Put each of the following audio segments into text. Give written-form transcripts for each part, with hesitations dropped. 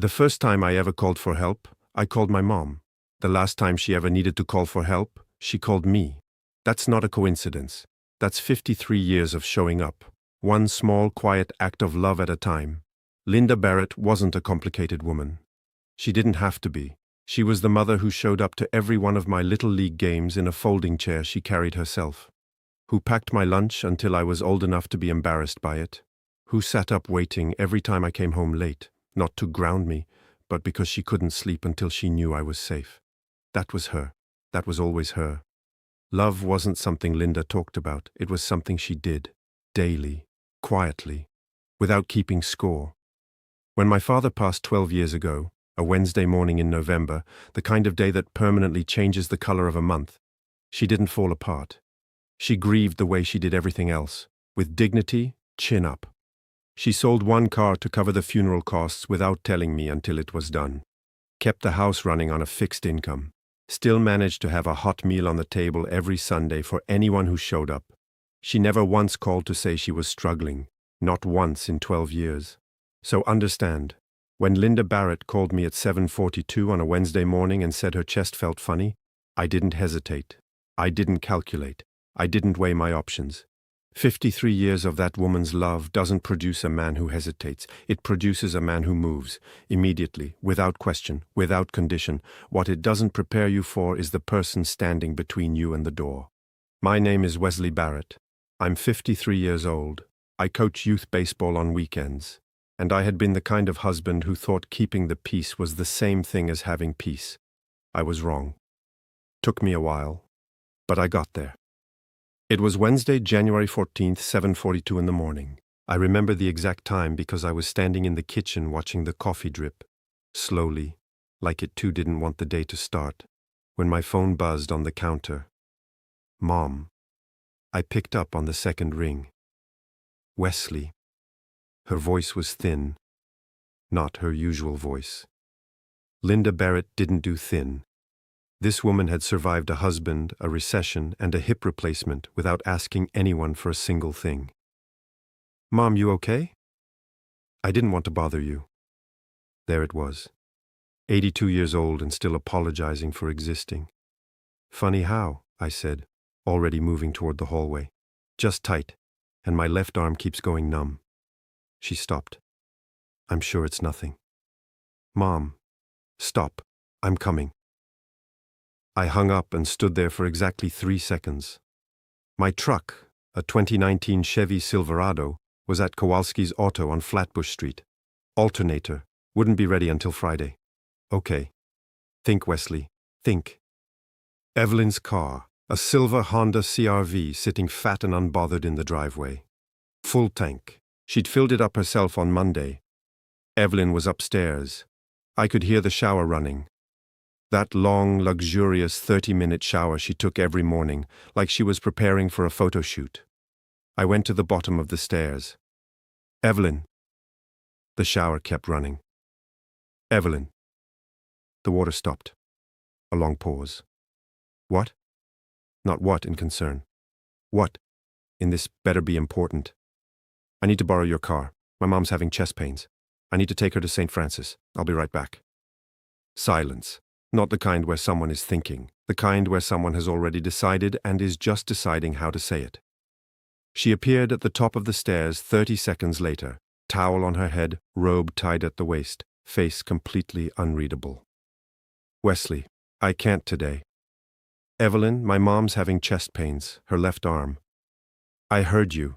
The first time I ever called for help, I called my mom. The last time she ever needed to call for help, she called me. That's not a coincidence. That's 53 years of showing up. One small, quiet act of love at a time. Linda Barrett wasn't a complicated woman. She didn't have to be. She was the mother who showed up to every one of my little league games in a folding chair she carried herself. Who packed my lunch until I was old enough to be embarrassed by it. Who sat up waiting every time I came home late, not to ground me, but because she couldn't sleep until she knew I was safe. That was her. That was always her. Love wasn't something Linda talked about. It was something she did, daily, quietly, without keeping score. When my father passed 12 years ago, a Wednesday morning in November, the kind of day that permanently changes the color of a month, she didn't fall apart. She grieved the way she did everything else, with dignity, chin up. She sold one car to cover the funeral costs without telling me until it was done. Kept the house running on a fixed income. Still managed to have a hot meal on the table every Sunday for anyone who showed up. She never once called to say she was struggling, not once in 12 years. So understand, when Linda Barrett called me at 7:42 on a Wednesday morning and said her chest felt funny, I didn't hesitate. I didn't calculate. I didn't weigh my options. 53 years of that woman's love doesn't produce a man who hesitates. It produces a man who moves, immediately, without question, without condition. What it doesn't prepare you for is the person standing between you and the door. My name is Wesley Barrett. I'm 53 years old. I coach youth baseball on weekends. And I had been the kind of husband who thought keeping the peace was the same thing as having peace. I was wrong. Took me a while, but I got there. It was Wednesday, January 14th, 7:42 in the morning. I remember the exact time because I was standing in the kitchen watching the coffee drip, slowly, like it too didn't want the day to start, when my phone buzzed on the counter. Mom. I picked up on the second ring. Wesley. Her voice was thin, not her usual voice. Linda Barrett didn't do thin. This woman had survived a husband, a recession, and a hip replacement without asking anyone for a single thing. Mom, you okay? I didn't want to bother you. There it was. 82 years old and still apologizing for existing. Funny how, I said, already moving toward the hallway. Just tight, and my left arm keeps going numb. She stopped. I'm sure it's nothing. Mom, stop. I'm coming. I hung up and stood there for exactly 3 seconds. My truck, a 2019 Chevy Silverado, was at Kowalski's Auto on Flatbush Street. Alternator. Wouldn't be ready until Friday. Okay. Think, Wesley. Think. Evelyn's car, a silver Honda CR-V sitting fat and unbothered in the driveway. Full tank. She'd filled it up herself on Monday. Evelyn was upstairs. I could hear the shower running. That long, luxurious 30-minute shower she took every morning, like she was preparing for a photo shoot. I went to the bottom of the stairs. Evelyn. The shower kept running. Evelyn. The water stopped. A long pause. What? Not what in concern. What? In this better be important. I need to borrow your car. My mom's having chest pains. I need to take her to St. Francis. I'll be right back. Silence. Not the kind where someone is thinking. The kind where someone has already decided and is just deciding how to say it. She appeared at the top of the stairs 30 seconds later, towel on her head, robe tied at the waist, face completely unreadable. Wesley, I can't today. Evelyn, my mom's having chest pains, her left arm. I heard you.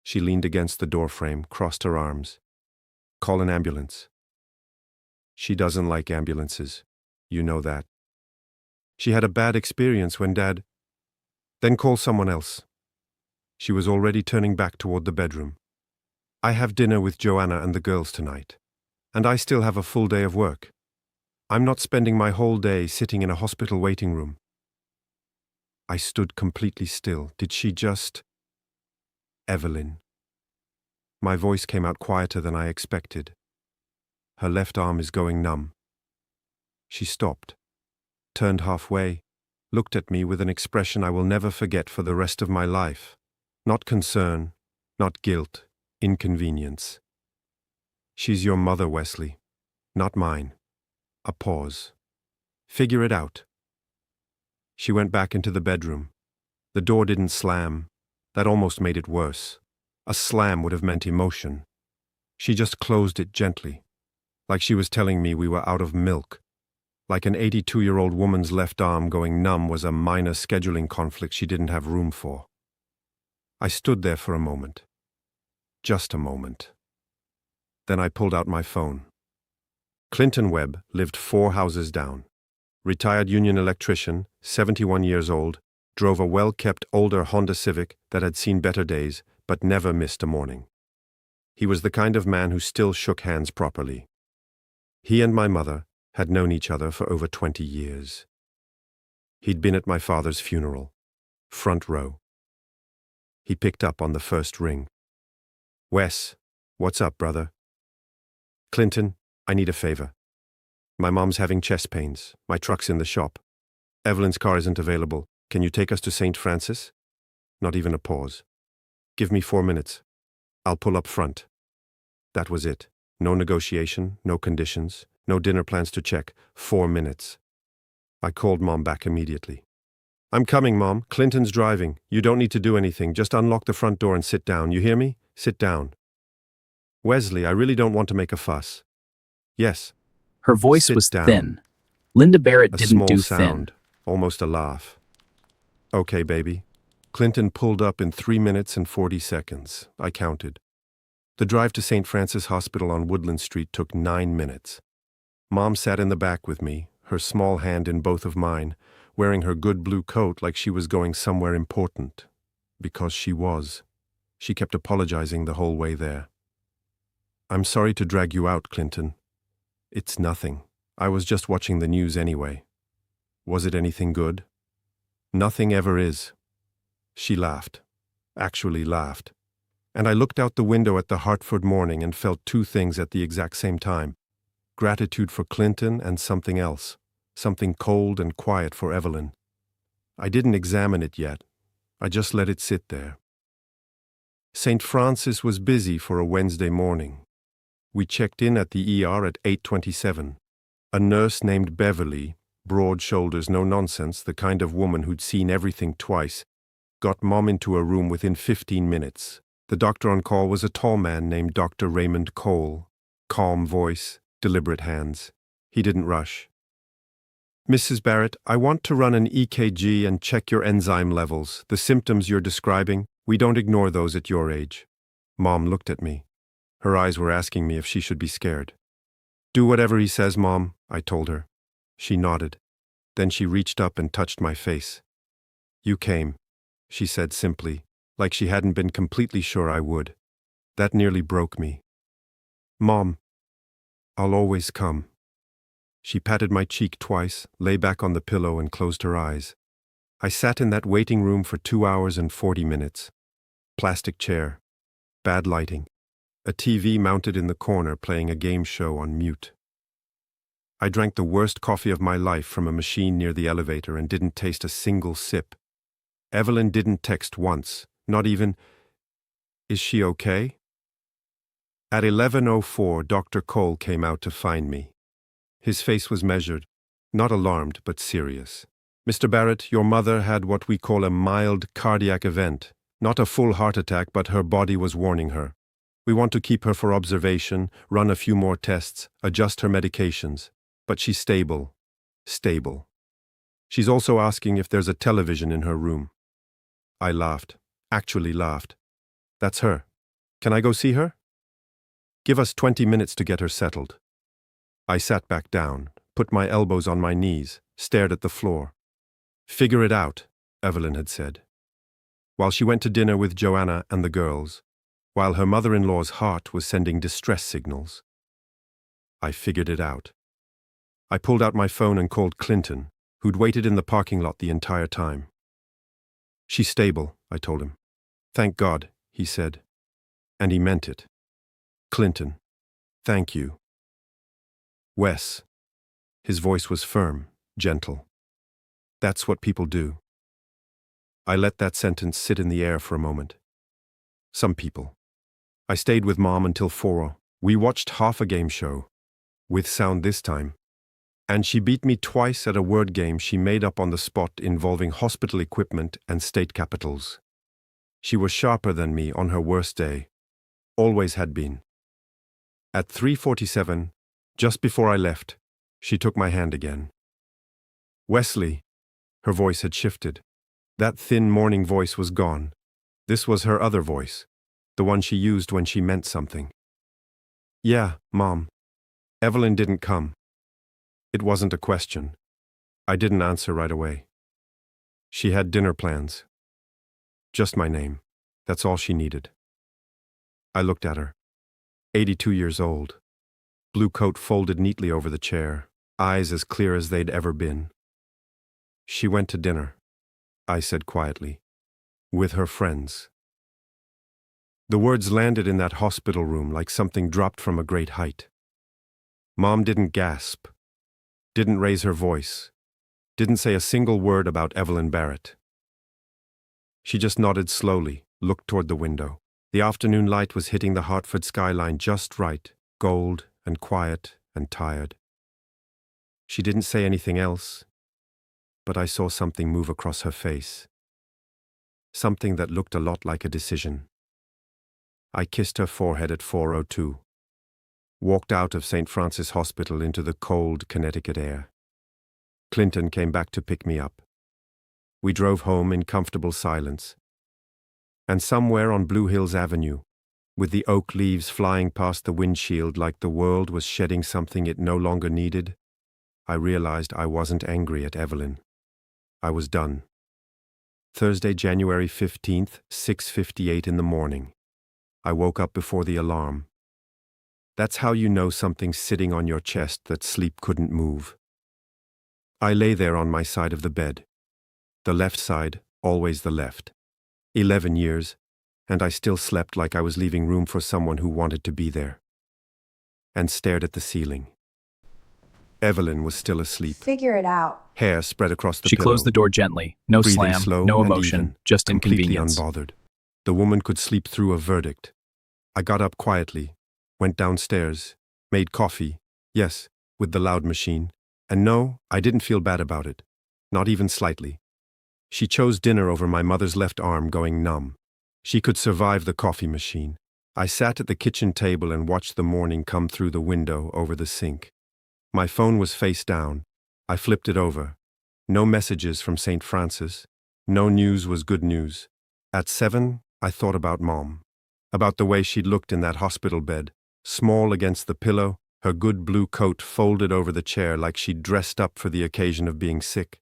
She leaned against the doorframe, crossed her arms. Call an ambulance. She doesn't like ambulances. You know that. She had a bad experience when Dad... Then call someone else. She was already turning back toward the bedroom. I have dinner with Joanna and the girls tonight. And I still have a full day of work. I'm not spending my whole day sitting in a hospital waiting room. I stood completely still. Did she just... Evelyn. My voice came out quieter than I expected. Her left arm is going numb. She stopped, turned halfway, looked at me with an expression I will never forget for the rest of my life. Not concern, not guilt, inconvenience. She's your mother, Wesley. not mine. A pause. Figure it out. She went back into the bedroom. The door didn't slam. That almost made it worse. A slam would have meant emotion. She just closed it gently, like she was telling me we were out of milk. Like an 82-year-old woman's left arm going numb was a minor scheduling conflict she didn't have room for. I stood there for a moment. Just a moment. Then I pulled out my phone. Clinton Webb lived 4 houses down. Retired union electrician, 71 years old, drove a well-kept older Honda Civic that had seen better days, but never missed a morning. He was the kind of man who still shook hands properly. He and my mother had known each other for over 20 years. He'd been at my father's funeral, front row. He picked up on the first ring. "Wes, what's up, brother?" "Clinton, I need a favor. My mom's having chest pains. My truck's in the shop. Evelyn's car isn't available. Can you take us to St. Francis?" Not even a pause. "Give me 4 minutes. I'll pull up front." That was it. No negotiation, no conditions, no dinner plans to check. 4 minutes. I called Mom back immediately. "I'm coming, Mom. Clinton's driving. You don't need to do anything. Just unlock the front door and sit down. You hear me? Sit down." "Wesley, I really don't want to make a fuss." "Yes." Her voice Sit was down. thin. Linda Barrett A didn't small do sound, thin. almost a laugh. "Okay, baby." Clinton pulled up in 3 minutes and 40 seconds. I counted. The drive to St. Francis Hospital on Woodland Street took 9 minutes. Mom sat in the back with me, her small hand in both of mine, wearing her good blue coat like she was going somewhere important. Because she was. She kept apologizing the whole way there. "I'm sorry to drag you out, Clinton." "It's nothing. I was just watching the news anyway." "Was it anything good?" "Nothing ever is." She laughed. Actually laughed. And I looked out the window at the Hartford morning and felt 2 things at the exact same time. Gratitude for Clinton and something else. Something cold and quiet for Evelyn. I didn't examine it yet. I just let it sit there. St. Francis was busy for a Wednesday morning. We checked in at the ER at 8:27. A nurse named Beverly, broad shoulders, no nonsense, the kind of woman who'd seen everything twice, got Mom into a room within 15 minutes. The doctor on call was a tall man named Dr. Raymond Cole. Calm voice, deliberate hands. He didn't rush. "Mrs. Barrett, I want to run an EKG and check your enzyme levels. The symptoms you're describing, we don't ignore those at your age." Mom looked at me. Her eyes were asking me if she should be scared. "Do whatever he says, Mom," I told her. She nodded. Then she reached up and touched my face. "You came," she said simply, like she hadn't been completely sure I would. That nearly broke me. "Mom, I'll always come." She patted my cheek twice, lay back on the pillow and closed her eyes. I sat in that waiting room for 2 hours and 40 minutes. Plastic chair. Bad lighting. A TV mounted in the corner playing a game show on mute. I drank the worst coffee of my life from a machine near the elevator and didn't taste a single sip. Evelyn didn't text once, not even, "Is she okay?" At 11:04, Dr. Cole came out to find me. His face was measured, not alarmed but serious. "Mr. Barrett, your mother had what we call a mild cardiac event. Not a full heart attack, but her body was warning her. We want to keep her for observation, run a few more tests, adjust her medications. But she's stable. Stable. She's also asking if there's a television in her room." I laughed. Actually laughed. "That's her. Can I go see her?" "Give us 20 minutes to get her settled." I sat back down, put my elbows on my knees, stared at the floor. "Figure it out," Evelyn had said. While she went to dinner with Joanna and the girls, while her mother-in-law's heart was sending distress signals. I figured it out. I pulled out my phone and called Clinton, who'd waited in the parking lot the entire time. "She's stable," I told him. "Thank God," he said. And he meant it. "Clinton, thank you." "Wes." His voice was firm, gentle. "That's what people do." I let that sentence sit in the air for a moment. Some people. I stayed with Mom until 4. We watched half a game show. with sound this time. And she beat me twice at a word game she made up on the spot involving hospital equipment and state capitals. She was sharper than me on her worst day. Always had been. At 3:47, just before I left, she took my hand again. Wesley, her voice had shifted. That thin morning voice was gone. This was her other voice, the one she used when she meant something. Yeah, Mom. Evelyn didn't come. It wasn't a question. I didn't answer right away. She had dinner plans. Just my name. That's all she needed. I looked at her. 82 years old. Blue coat folded neatly over the chair, eyes as clear as they'd ever been. She went to dinner, I said quietly, with her friends. The words landed in that hospital room like something dropped from a great height. Mom didn't gasp, didn't raise her voice, didn't say a single word about Evelyn Barrett. She just nodded slowly, looked toward the window. The afternoon light was hitting the Hartford skyline just right, gold and quiet and tired. She didn't say anything else, but I saw something move across her face. Something that looked a lot like a decision. I kissed her forehead at 4:02. Walked out of St. Francis Hospital into the cold Connecticut air. Clinton came back to pick me up. We drove home in comfortable silence. And somewhere on Blue Hills Avenue, with the oak leaves flying past the windshield like the world was shedding something it no longer needed, I realized I wasn't angry at Evelyn. I was done. Thursday, January 15th, 6:58 in the morning. I woke up before the alarm. That's how you know something's sitting on your chest that sleep couldn't move. I lay there on my side of the bed. The left side, always the left. 11 years, and I still slept like I was leaving room for someone who wanted to be there. And stared at the ceiling. Evelyn was still asleep. Figure it out. Hair spread across the She pillow. closed the door gently. No Breathing slam, slow no and emotion, even, just completely inconvenience. unbothered. The woman could sleep through a verdict. I got up quietly, went downstairs, made coffee, yes, with the loud machine. And no, I didn't feel bad about it. Not even slightly. She chose dinner over my mother's left arm going numb. She could survive the coffee machine. I sat at the kitchen table and watched the morning come through the window over the sink. My phone was face down. I flipped it over. No messages from St. Francis. No news was good news. At 7, I thought about Mom. About the way she'd looked in that hospital bed, small against the pillow, her good blue coat folded over the chair like she'd dressed up for the occasion of being sick.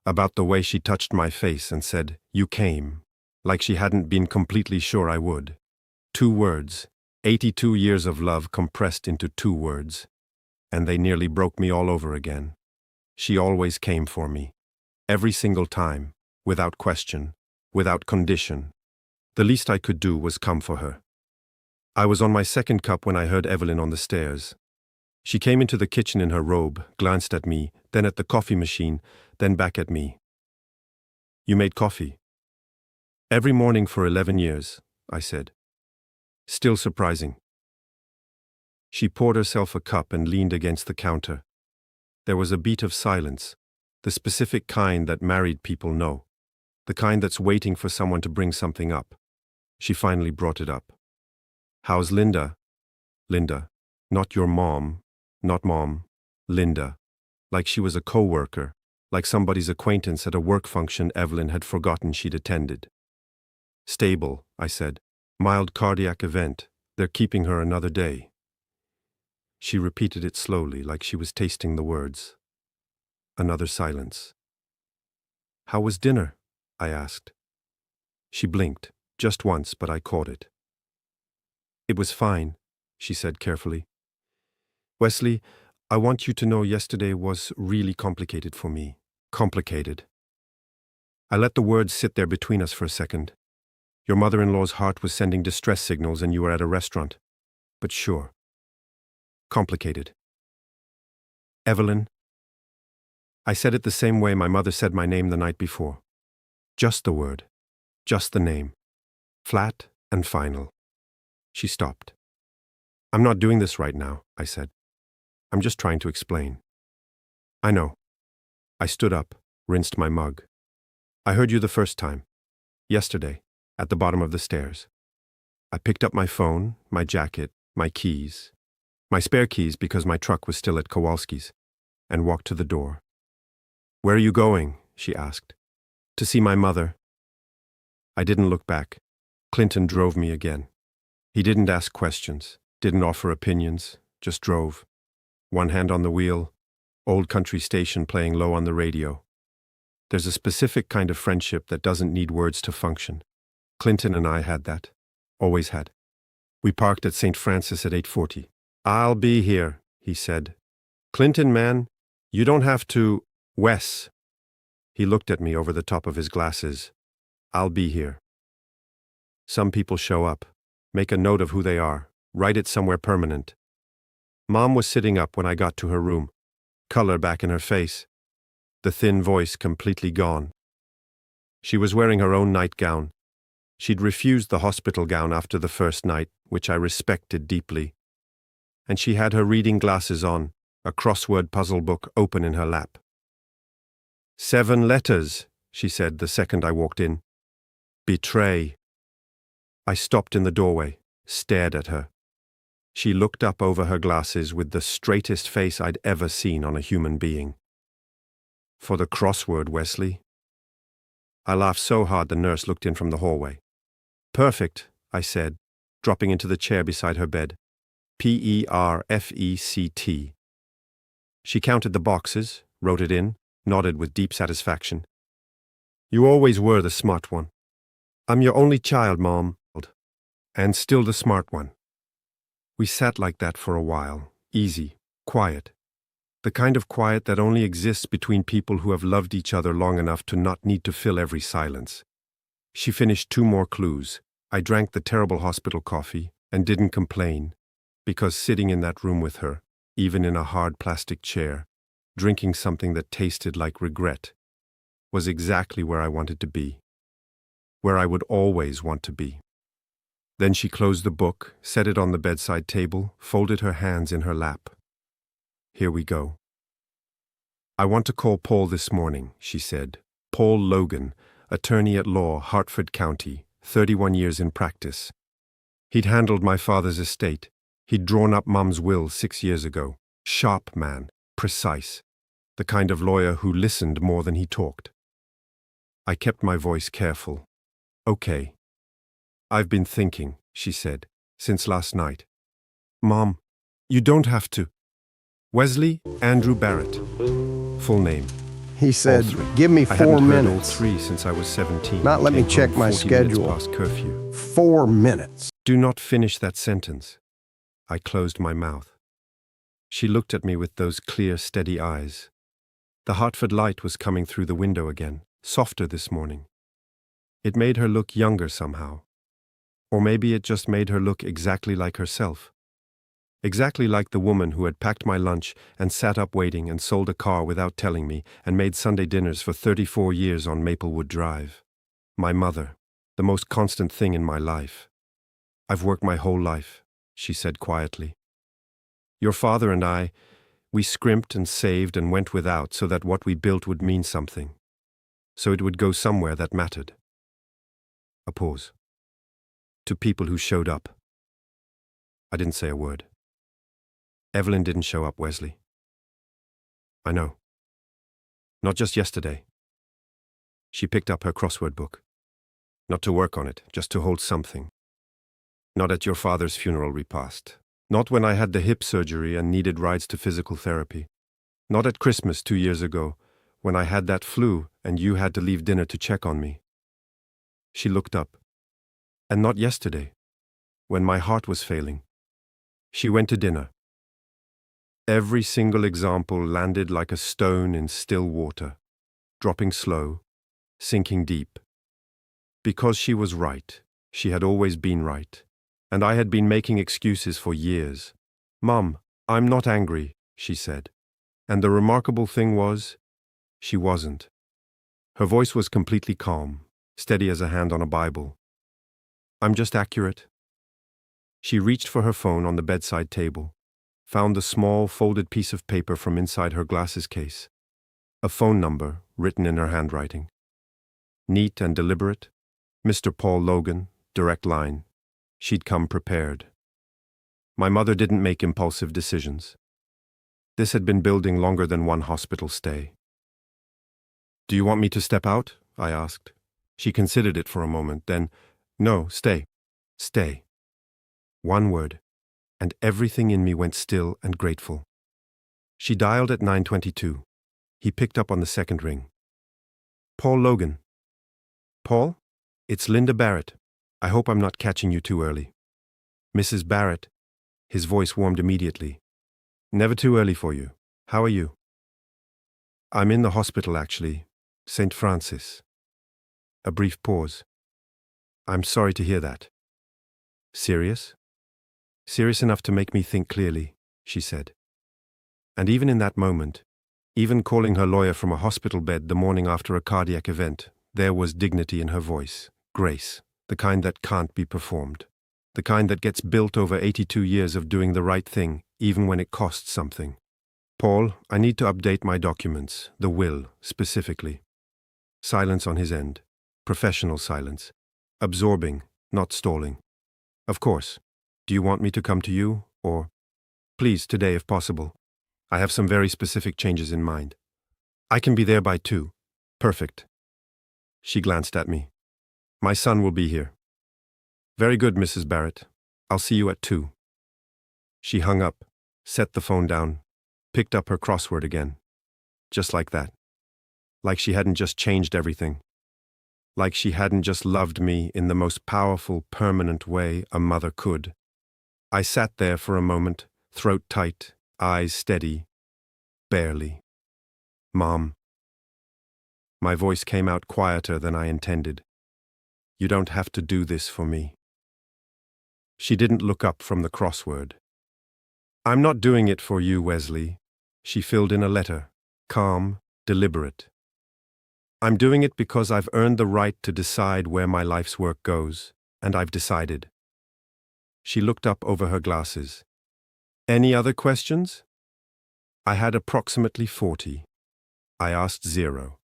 About the way she touched my face and said, "You came," like she hadn't been completely sure I would. 2 words, 82 years of love compressed into 2 words. And they nearly broke me all over again. She always came for me. Every single time, without question, without condition. The least I could do was come for her. I was on my second cup when I heard Evelyn on the stairs. She came into the kitchen in her robe, glanced at me, then at the coffee machine, then back at me. "You made coffee?" "Every morning for 11 years, I said. "Still surprising." She poured herself a cup and leaned against the counter. There was a beat of silence, the specific kind that married people know, the kind that's waiting for someone to bring something up. She finally brought it up. "How's Linda?" Linda. Not your mom, not Mom. Linda. Like she was a co-worker, like somebody's acquaintance at a work function Evelyn had forgotten she'd attended. "Stable," I said. "Mild cardiac event. They're keeping her another day." She repeated it slowly, like she was tasting the words. Another silence. "How was dinner?" I asked. She blinked, just once, but I caught it. "It was fine," she said carefully. "Wesley, I want you to know yesterday was really complicated for me. Complicated." I let the words sit there between us for a second. Your mother-in-law's heart was sending distress signals and you were at a restaurant. But sure. Complicated. "Evelyn?" I said it the same way my mother said my name the night before. Just the word. Just the name. Flat and final. She stopped. "I'm not doing this right now," I said. I'm just trying to explain. I know. I stood up, rinsed my mug. I heard you the first time. Yesterday, at the bottom of the stairs. I picked up my phone, my jacket, my keys. My spare keys because my truck was still at Kowalski's, and walked to the door. "Where are you going?" she asked. "To see my mother." I didn't look back. Clinton drove me again. He didn't ask questions, didn't offer opinions, just drove. One hand on the wheel, old country station playing low on the radio. There's a specific kind of friendship that doesn't need words to function. Clinton and I had that. Always had. We parked at St. Francis at 8:40. "I'll be here," he said. "Clinton, man, you don't have to, Wes." He looked at me over the top of his glasses. "I'll be here." Some people show up, make a note of who they are, write it somewhere permanent. Mom was sitting up when I got to her room, color back in her face, the thin voice completely gone. She was wearing her own nightgown. She'd refused the hospital gown after the first night, which I respected deeply. And she had her reading glasses on, a crossword puzzle book open in her lap. "7 letters, she said the second I walked in. "Betray." I stopped in the doorway, stared at her. She looked up over her glasses with the straightest face I'd ever seen on a human being. "For the crossword, Wesley." I laughed so hard the nurse looked in from the hallway. "Perfect," I said, dropping into the chair beside her bed. "PERFECT." She counted the boxes, wrote it in, nodded with deep satisfaction. "You always were the smart one. I'm your only child, Mom, and still the smart one." We sat like that for a while, easy, quiet. The kind of quiet that only exists between people who have loved each other long enough to not need to fill every silence. She finished 2 more clues. I drank the terrible hospital coffee and didn't complain, because sitting in that room with her, even in a hard plastic chair, drinking something that tasted like regret, was exactly where I wanted to be, where I would always want to be. Then she closed the book, set it on the bedside table, folded her hands in her lap. "Here we go. I want to call Paul this morning," she said. "Paul Logan, attorney at law, Hartford County, 31 years in practice. He'd handled my father's estate. He'd drawn up Mom's will 6 years ago. Sharp man, precise, the kind of lawyer who listened more than he talked." I kept my voice careful. "Okay. I've been thinking," she said, "since last night." "Mom, you don't have to." Wesley Andrew Barrett. Full name. He said, All 3. "Give me I 4 hadn't heard all minutes." 3 since I was 17. Not let me Came check home my 40 minutes schedule. past curfew. 4 minutes. "Do not finish that sentence." I closed my mouth. She looked at me with those clear, steady eyes. The Hartford light was coming through the window again, softer this morning. It made her look younger somehow. Or maybe it just made her look exactly like herself. Exactly like the woman who had packed my lunch and sat up waiting and sold a car without telling me and made Sunday dinners for 34 years on Maplewood Drive. My mother, the most constant thing in my life. "I've worked my whole life," she said quietly. "Your father and I, we scrimped and saved and went without so that what we built would mean something. So it would go somewhere that mattered." A pause. "To people who showed up." I didn't say a word. "Evelyn didn't show up, Wesley." "I know. Not just yesterday." She picked up her crossword book. "Not to work on it, just to hold something. Not at your father's funeral repast. Not when I had the hip surgery and needed rides to physical therapy. Not at Christmas 2 years ago, when I had that flu and you had to leave dinner to check on me." She looked up. "And not yesterday, when my heart was failing. She went to dinner." Every single example landed like a stone in still water, dropping slow, sinking deep. Because she was right. She had always been right. And I had been making excuses for years. "Mom, I'm not angry," she said. And the remarkable thing was, she wasn't. Her voice was completely calm, steady as a hand on a Bible. "I'm just accurate." She reached for her phone on the bedside table. found the small, folded piece of paper from inside her glasses case. A phone number written in her handwriting. Neat and deliberate. Mr. Paul Logan, direct line. She'd come prepared. My mother didn't make impulsive decisions. This had been building longer than one hospital stay. "Do you want me to step out?" I asked. She considered it for a moment, then, "No, stay. Stay." One word, and everything in me went still and grateful. She dialed at 9:22. He picked up on the second ring. "Paul Logan." "Paul? It's Linda Barrett. I hope I'm not catching you too early." "Mrs. Barrett." His voice warmed immediately. "Never too early for you. How are you?" "I'm in the hospital, actually. St. Francis." A brief pause. "I'm sorry to hear that." "Serious?" "Serious enough to make me think clearly," she said. And even in that moment, even calling her lawyer from a hospital bed the morning after a cardiac event, there was dignity in her voice, grace, the kind that can't be performed, the kind that gets built over 82 years of doing the right thing, even when it costs something. "Paul, I need to update my documents, the will, specifically." Silence on his end. Professional silence. Absorbing, not stalling. "Of course. Do you want me to come to you, or—" "Please, today if possible. I have some very specific changes in mind." "I can be there by 2. Perfect." She glanced at me. "My son will be here." "Very good, Mrs. Barrett. I'll see you at 2. She hung up, set the phone down, picked up her crossword again. Just like that. Like she hadn't just changed everything. Like she hadn't just loved me in the most powerful, permanent way a mother could. I sat there for a moment, throat tight, eyes steady. Barely. "Mom." My voice came out quieter than I intended. "You don't have to do this for me." She didn't look up from the crossword. "I'm not doing it for you, Wesley." She filled in a letter, calm, deliberate. "I'm doing it because I've earned the right to decide where my life's work goes, and I've decided." She looked up over her glasses. "Any other questions?" I had approximately 40. I asked 0.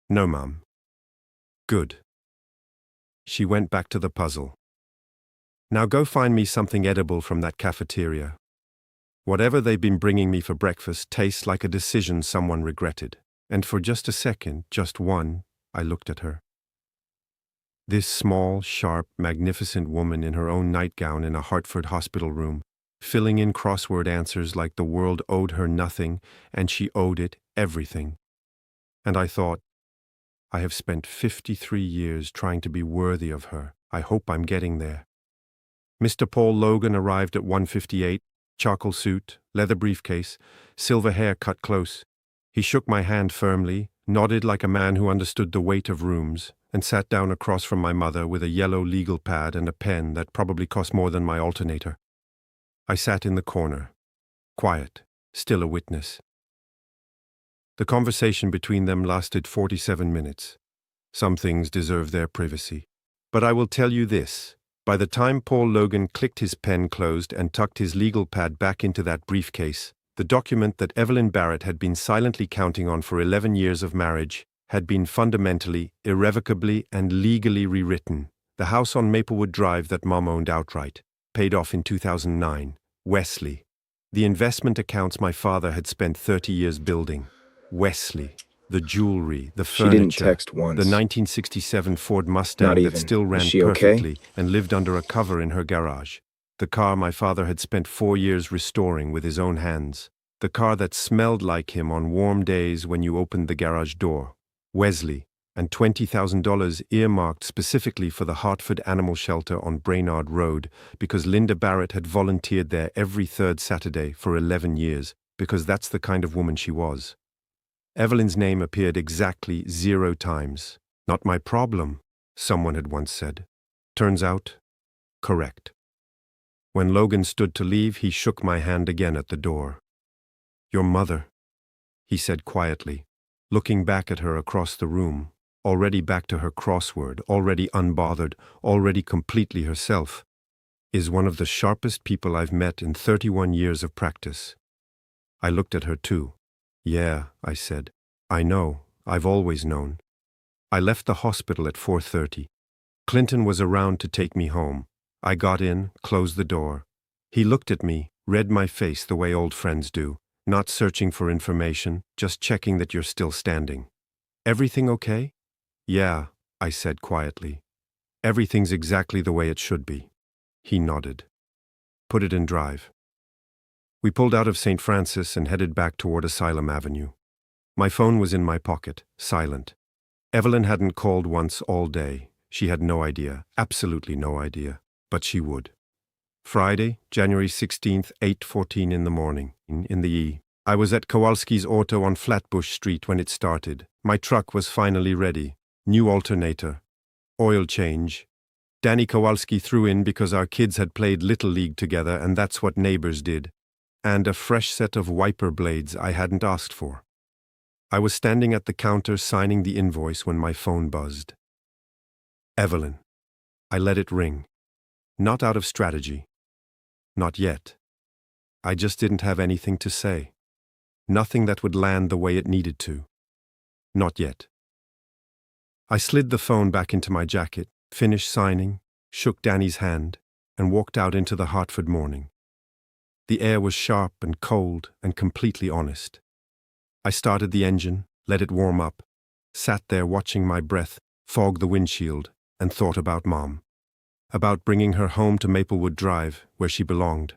"No, Mum." "Good." She went back to the puzzle. "Now go find me something edible from that cafeteria. Whatever they've been bringing me for breakfast tastes like a decision someone regretted." And for just a second, just one, I looked at her. This small, sharp, magnificent woman in her own nightgown in a Hartford hospital room, filling in crossword answers like the world owed her nothing and she owed it everything. And I thought, I have spent 53 years trying to be worthy of her. I hope I'm getting there. Mr. Paul Logan arrived at 1:58, charcoal suit, leather briefcase, silver hair cut close. He shook my hand firmly, nodded like a man who understood the weight of rooms, and sat down across from my mother with a yellow legal pad and a pen that probably cost more than my alternator. I sat in the corner, quiet, still a witness. The conversation between them lasted 47 minutes. Some things deserve their privacy. But I will tell you this. By the time Paul Logan clicked his pen closed and tucked his legal pad back into that briefcase, the document that Evelyn Barrett had been silently counting on for 11 years of marriage had been fundamentally, irrevocably, and legally rewritten. The house on Maplewood Drive that Mom owned outright, paid off in 2009. Wesley. The investment accounts my father had spent 30 years building. Wesley. The jewelry, the She didn't furniture, text once. the 1967 Ford Not Mustang even. that still ran Is she okay? perfectly and lived under a cover in her garage. The car my father had spent 4 years restoring with his own hands. The car that smelled like him on warm days when you opened the garage door. Wesley, and $20,000 earmarked specifically for the Hartford Animal Shelter on Brainard Road because Linda Barrett had volunteered there every third Saturday for 11 years, because that's the kind of woman she was. Evelyn's name appeared exactly 0 times. "Not my problem," someone had once said. Turns out, correct. When Logan stood to leave, he shook my hand again at the door. "Your mother," he said quietly, looking back at her across the room, already back to her crossword, already unbothered, already completely herself. is one of the sharpest people I've met in 31 years of practice. I looked at her too. Yeah, I said. I know. I've always known. I left the hospital at 4:30. Clinton was around to take me home. I got in, closed the door. He looked at me, read my face the way old friends do, not searching for information, just checking that you're still standing. Everything okay? Yeah, I said quietly. Everything's exactly the way it should be. He nodded. Put it in drive. We pulled out of St. Francis and headed back toward Asylum Avenue. My phone was in my pocket, silent. Evelyn hadn't called once all day. She had no idea, absolutely no idea, but she would. Friday, January 16th, 8:14 in the morning, in the E. I was at Kowalski's Auto on Flatbush Street when it started. My truck was finally ready. New alternator. Oil change. Danny Kowalski threw in because our kids had played Little League together and that's what neighbors did. And a fresh set of wiper blades I hadn't asked for. I was standing at the counter signing the invoice when my phone buzzed. Evelyn. I let it ring. Not out of strategy. Not yet. I just didn't have anything to say. Nothing that would land the way it needed to. Not yet. I slid the phone back into my jacket, finished signing, shook Danny's hand, and walked out into the Hartford morning. The air was sharp and cold and completely honest. I started the engine, let it warm up, sat there watching my breath fog the windshield, and thought about Mom. About bringing her home to Maplewood Drive, where she belonged.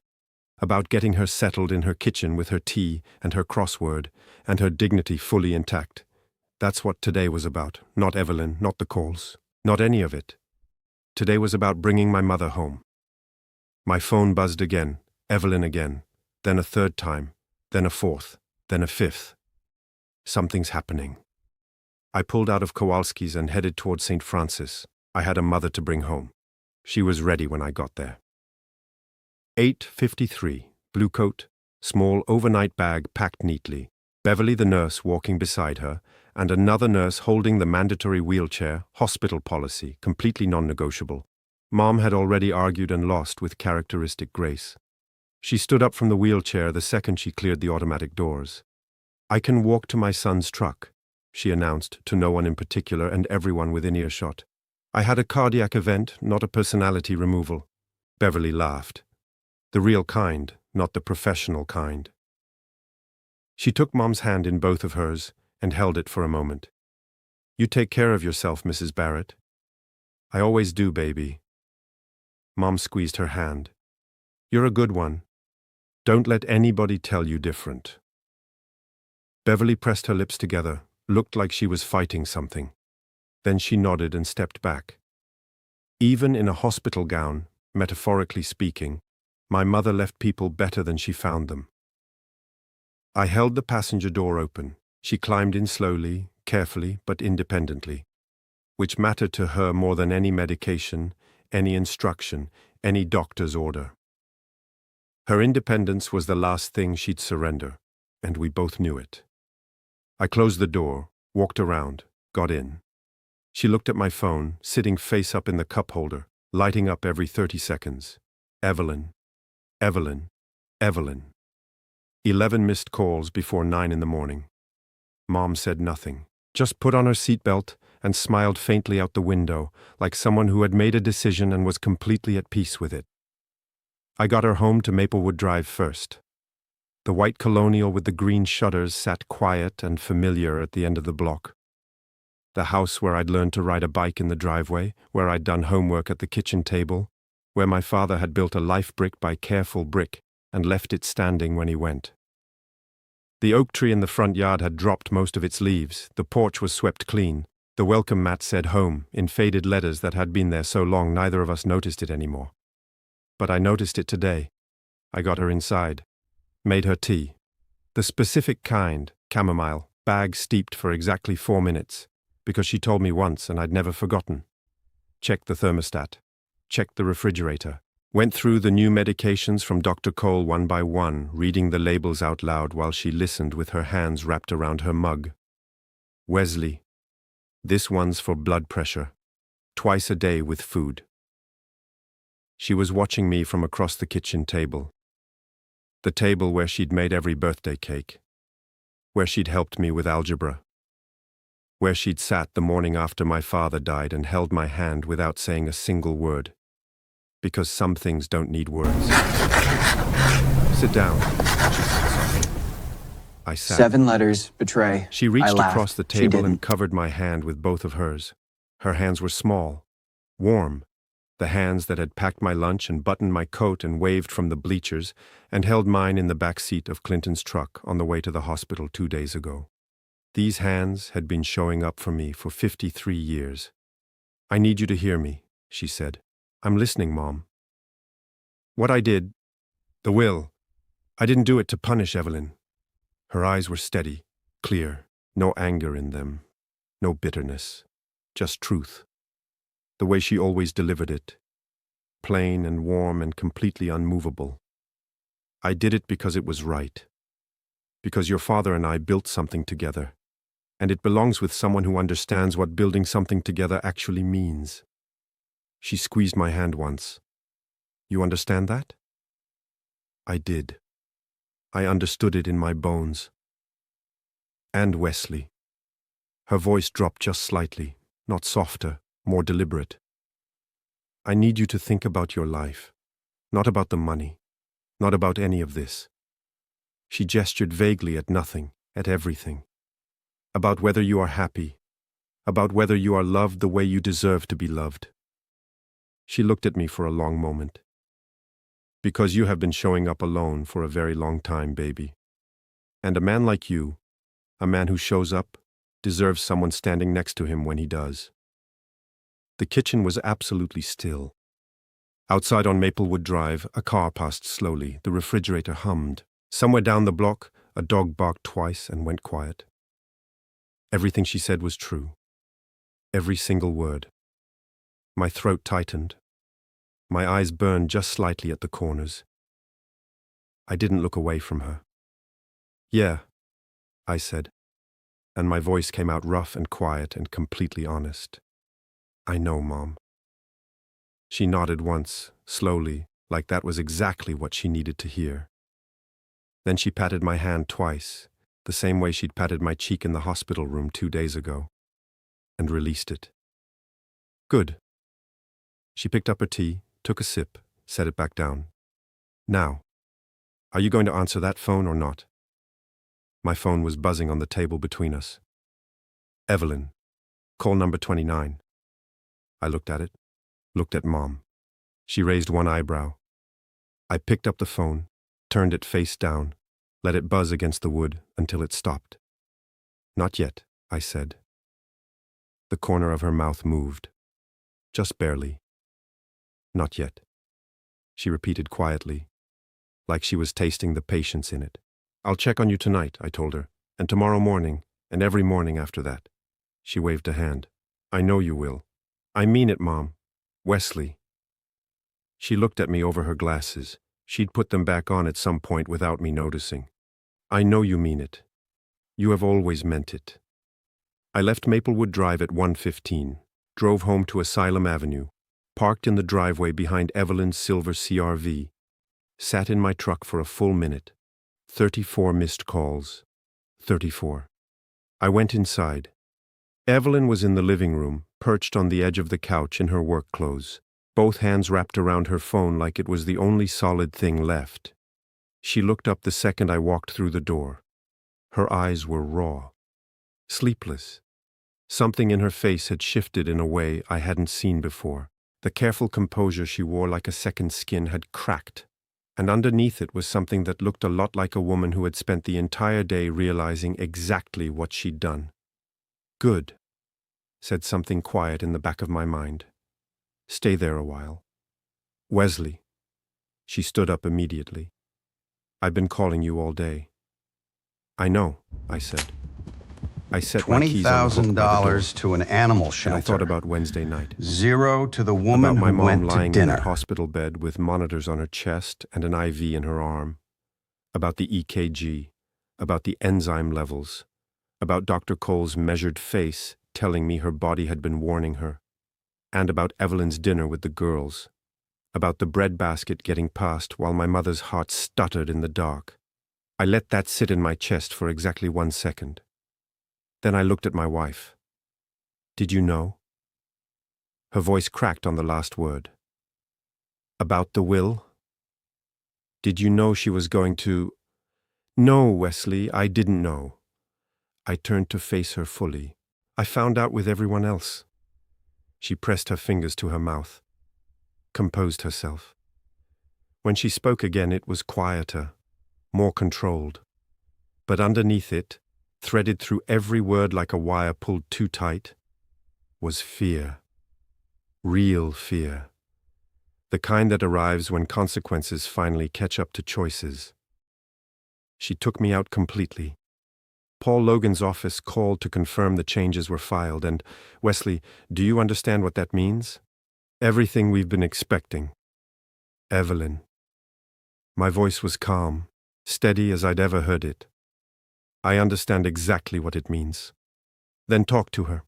About getting her settled in her kitchen with her tea and her crossword, and her dignity fully intact. That's what today was about, not Evelyn, not the calls, not any of it. Today was about bringing my mother home. My phone buzzed again, Evelyn again, then a third time, then a fourth, then a fifth. Something's happening. I pulled out of Kowalski's and headed toward St. Francis. I had a mother to bring home. She was ready when I got there. 8:53, blue coat, small overnight bag packed neatly, Beverly the nurse walking beside her, and another nurse holding the mandatory wheelchair, hospital policy, completely non-negotiable. Mom had already argued and lost with characteristic grace. She stood up from the wheelchair the second she cleared the automatic doors. I can walk to my son's truck, she announced to no one in particular and everyone within earshot. I had a cardiac event, not a personality removal. Beverly laughed. The real kind, not the professional kind. She took Mom's hand in both of hers and held it for a moment. You take care of yourself, Mrs. Barrett. I always do, baby. Mom squeezed her hand. You're a good one. Don't let anybody tell you different. Beverly pressed her lips together, looked like she was fighting something. Then she nodded and stepped back. Even in a hospital gown, metaphorically speaking, my mother left people better than she found them. I held the passenger door open. She climbed in slowly, carefully, but independently, which mattered to her more than any medication, any instruction, any doctor's order. Her independence was the last thing she'd surrender, and we both knew it. I closed the door, walked around, got in. She looked at my phone, sitting face up in the cup holder, lighting up every 30 seconds. Evelyn, Evelyn, Evelyn. 11 missed calls before 9 in the morning. Mom said nothing, just put on her seatbelt and smiled faintly out the window, like someone who had made a decision and was completely at peace with it. I got her home to Maplewood Drive first. The white colonial with the green shutters sat quiet and familiar at the end of the block. The house where I'd learned to ride a bike in the driveway, where I'd done homework at the kitchen table, where my father had built a life brick by careful brick and left it standing when he went. The oak tree in the front yard had dropped most of its leaves, the porch was swept clean, the welcome mat said home in faded letters that had been there so long neither of us noticed it anymore. But I noticed it today. I got her inside, made her tea. The specific kind, chamomile, bag steeped for exactly 4 minutes, because she told me once and I'd never forgotten. Checked the thermostat, checked the refrigerator, went through the new medications from Dr. Cole one by one, reading the labels out loud while she listened with her hands wrapped around her mug. Wesley. This one's for blood pressure. Twice a day with food. She was watching me from across the kitchen table. The table where she'd made every birthday cake. Where she'd helped me with algebra. Where she'd sat the morning after my father died and held my hand without saying a single word. Because some things don't need words. Sit down, she said softly. I sat. 7 letters, betray. She reached I laughed. across the She table and didn't. covered my hand with both of hers. Her hands were small, warm, the hands that had packed my lunch and buttoned my coat and waved from the bleachers and held mine in the back seat of Clinton's truck on the way to the hospital 2 days ago. These hands had been showing up for me for 53 years. I need you to hear me, she said. I'm listening, Mom. What I did, the will, I didn't do it to punish Evelyn. Her eyes were steady, clear, no anger in them, no bitterness, just truth. The way she always delivered it, plain and warm and completely unmovable. I did it because it was right. Because your father and I built something together, and it belongs with someone who understands what building something together actually means. She squeezed my hand once. You understand that? I did. I understood it in my bones. And Wesley. Her voice dropped just slightly, not softer, more deliberate. I need you to think about your life, not about the money, not about any of this. She gestured vaguely at nothing, at everything. About whether you are happy, about whether you are loved the way you deserve to be loved. She looked at me for a long moment. Because you have been showing up alone for a very long time, baby. And a man like you, a man who shows up, deserves someone standing next to him when he does. The kitchen was absolutely still. Outside on Maplewood Drive, a car passed slowly. The refrigerator hummed. Somewhere down the block, a dog barked twice and went quiet. Everything she said was true. Every single word. My throat tightened. My eyes burned just slightly at the corners. I didn't look away from her. Yeah, I said, and my voice came out rough and quiet and completely honest. I know, Mom. She nodded once, slowly, like that was exactly what she needed to hear. Then she patted my hand twice, the same way she'd patted my cheek in the hospital room 2 days ago, and released it. Good. She picked up her tea, took a sip, set it back down. Now, are you going to answer that phone or not? My phone was buzzing on the table between us. Evelyn, call number 29. I looked at it, looked at Mom. She raised one eyebrow. I picked up the phone, turned it face down, let it buzz against the wood until it stopped. Not yet, I said. The corner of her mouth moved. Just barely. Not yet. She repeated quietly, like she was tasting the patience in it. I'll check on you tonight, I told her, and tomorrow morning, and every morning after that. She waved a hand. I know you will. I mean it, Mom. Wesley. She looked at me over her glasses. She'd put them back on at some point without me noticing. I know you mean it. You have always meant it. I left Maplewood Drive at 1:15, drove home to Asylum Avenue, parked in the driveway behind Evelyn's silver CRV, sat in my truck for a full minute. 34 missed calls. 34. I went inside. Evelyn was in the living room, perched on the edge of the couch in her work clothes, both hands wrapped around her phone like it was the only solid thing left. She looked up the second I walked through the door. Her eyes were raw, sleepless. Something in her face had shifted in a way I hadn't seen before. The careful composure she wore like a second skin had cracked, and underneath it was something that looked a lot like a woman who had spent the entire day realizing exactly what she'd done. Good, said something quiet in the back of my mind. Stay there a while. Wesley. She stood up immediately. I've been calling you all day. I know, I said. I set my keys on the hook by the door, $20,000 to an animal and shelter. I thought about Wednesday night. 0 to the woman About my who mom went to lying in dinner. that hospital bed with monitors on her chest and an IV in her arm. About the EKG. About the enzyme levels. About Dr. Cole's measured face telling me her body had been warning her. And about Evelyn's dinner with the girls. about the bread basket getting passed while my mother's heart stuttered in the dark. I let that sit in my chest for exactly 1 second. Then I looked at my wife. Did you know? Her voice cracked on the last word. About the will? Did you know she was going to... No, Wesley, I didn't know. I turned to face her fully. I found out with everyone else. She pressed her fingers to her mouth, composed herself. When she spoke again, it was quieter, more controlled. But underneath it, threaded through every word like a wire pulled too tight, was fear. Real fear. The kind that arrives when consequences finally catch up to choices. She took me out completely. Paul Logan's office called to confirm the changes were filed, and, Wesley, do you understand what that means? Everything we've been expecting. Evelyn. My voice was calm, steady as I'd ever heard it. I understand exactly what it means. Then talk to her.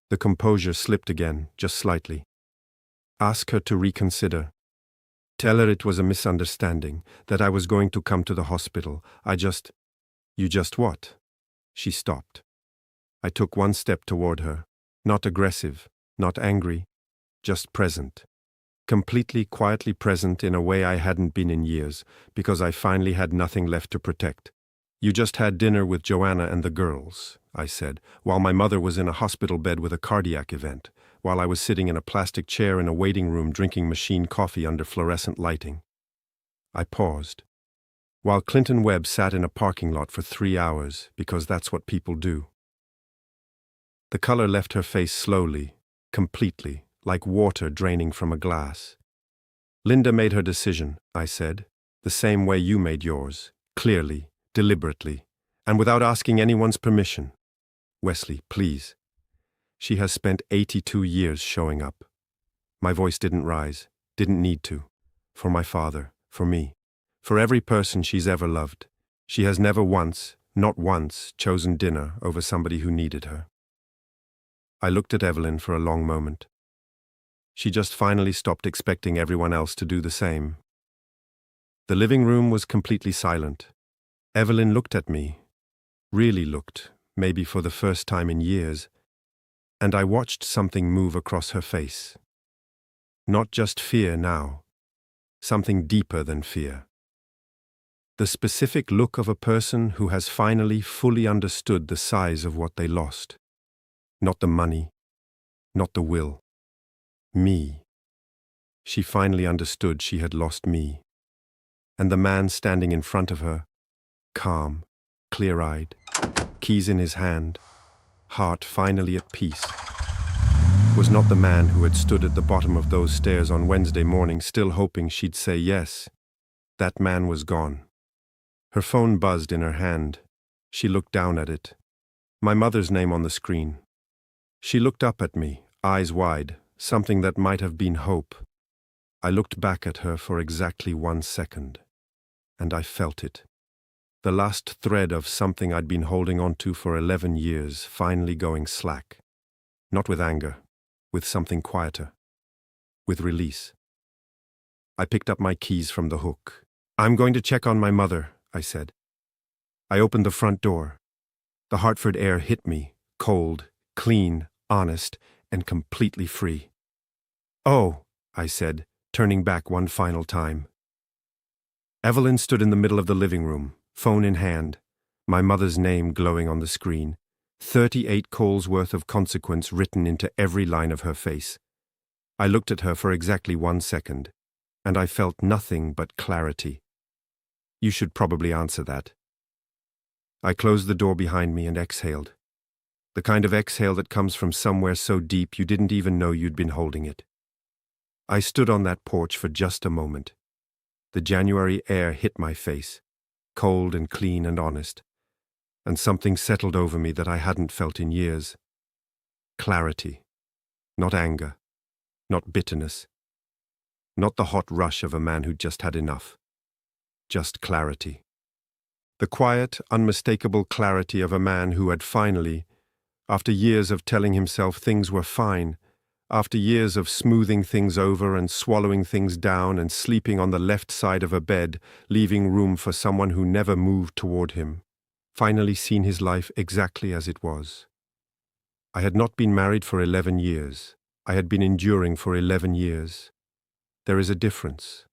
The composure slipped again, just slightly. Ask her to reconsider. Tell her it was a misunderstanding, that I was going to come to the hospital. You just what? She stopped. I took 1 step toward her, not aggressive, not angry, just present. Completely, quietly present in a way I hadn't been in years, because I finally had nothing left to protect. You just had dinner with Joanna and the girls, I said, while my mother was in a hospital bed with a cardiac event, while I was sitting in a plastic chair in a waiting room drinking machine coffee under fluorescent lighting. I paused. While Clinton Webb sat in a parking lot for 3 hours, because that's what people do. The color left her face slowly, completely, like water draining from a glass. Linda made her decision, I said, the same way you made yours, clearly, deliberately, and without asking anyone's permission. Wesley, please. She has spent 82 years showing up. My voice didn't rise, didn't need to. For my father, for me. For every person she's ever loved, she has never once, not once, chosen dinner over somebody who needed her. I looked at Evelyn for a long moment. She just finally stopped expecting everyone else to do the same. The living room was completely silent. Evelyn looked at me, really looked, maybe for the first time in years, and I watched something move across her face. Not just fear now, something deeper than fear. The specific look of a person who has finally fully understood the size of what they lost. Not the money, not the will. Me. She finally understood she had lost me. And the man standing in front of her, calm, clear-eyed, keys in his hand, heart finally at peace, was not the man who had stood at the bottom of those stairs on Wednesday morning still hoping she'd say yes. That man was gone. Her phone buzzed in her hand. She looked down at it. My mother's name on the screen. She looked up at me, eyes wide, something that might have been hope. I looked back at her for exactly 1 second, and I felt it. The last thread of something I'd been holding on to for 11 years finally going slack. Not with anger, with something quieter. With release. I picked up my keys from the hook. I'm going to check on my mother, I said. I opened the front door. The Hartford air hit me, cold, clean, honest, and completely free. Oh, I said, turning back one final time. Evelyn stood in the middle of the living room, phone in hand, my mother's name glowing on the screen, 38 calls worth of consequence written into every line of her face. I looked at her for exactly 1 second, and I felt nothing but clarity. You should probably answer that. I closed the door behind me and exhaled. The kind of exhale that comes from somewhere so deep you didn't even know you'd been holding it. I stood on that porch for just a moment. The January air hit my face, cold and clean and honest, and something settled over me that I hadn't felt in years. Clarity. Not anger. Not bitterness. Not the hot rush of a man who'd just had enough. Just clarity. The quiet, unmistakable clarity of a man who had finally, after years of telling himself things were fine, After years of smoothing things over and swallowing things down and sleeping on the left side of a bed, leaving room for someone who never moved toward him, finally seen his life exactly as it was. I had not been married for 11 years. I had been enduring for 11 years. There is a difference.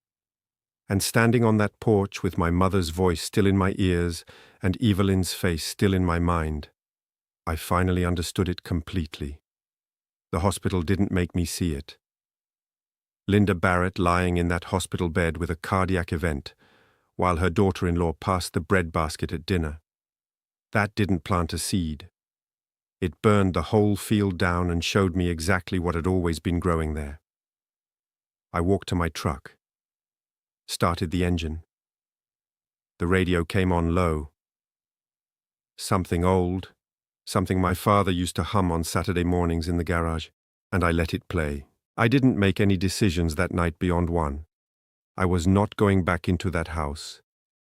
And standing on that porch with my mother's voice still in my ears and Evelyn's face still in my mind, I finally understood it completely. The hospital didn't make me see it. Linda Barrett lying in that hospital bed with a cardiac event, while her daughter-in-law passed the breadbasket at dinner. That didn't plant a seed. It burned the whole field down and showed me exactly what had always been growing there. I walked to my truck, started the engine. The radio came on low. Something old, something my father used to hum on Saturday mornings in the garage, and I let it play. I didn't make any decisions that night beyond one. I was not going back into that house.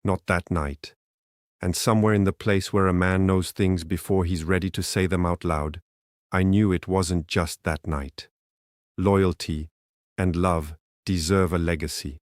Not that night. And somewhere in the place where a man knows things before he's ready to say them out loud, I knew it wasn't just that night. Loyalty and love deserve a legacy.